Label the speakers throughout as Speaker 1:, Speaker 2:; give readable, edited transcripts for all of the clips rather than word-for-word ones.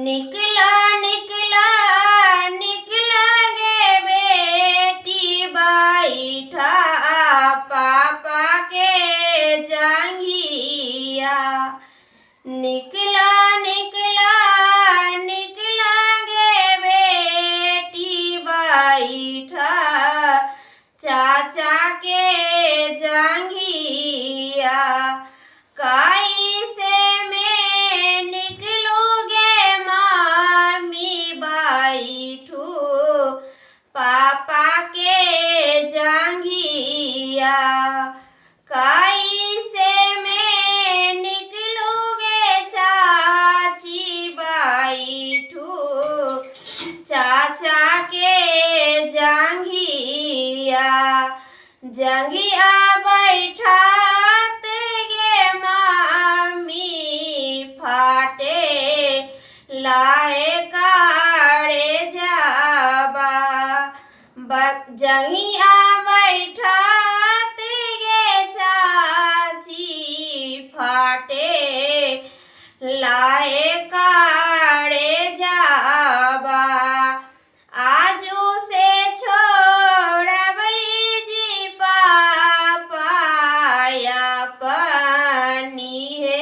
Speaker 1: निकला निकला निकला गे बेटी बैठा पापा के जंघिया। निकला निकला निकला गे बेटी बैठा चाचा के जंघिया। कैसे मैं निकलूँगे मामी बैठू पापा के जंघिया। कैसे मैं निकलूँगे चाची बैठू चाचा के जंघिया। जंघिया बैठात गे मामी फाटे लाए काड़े जाबा। जंघिया बैठात गे चाची फाटे लाए काड़े जाबा। आजू से छोड़ब लीजी पापा अपनी है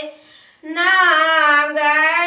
Speaker 1: नागरिया।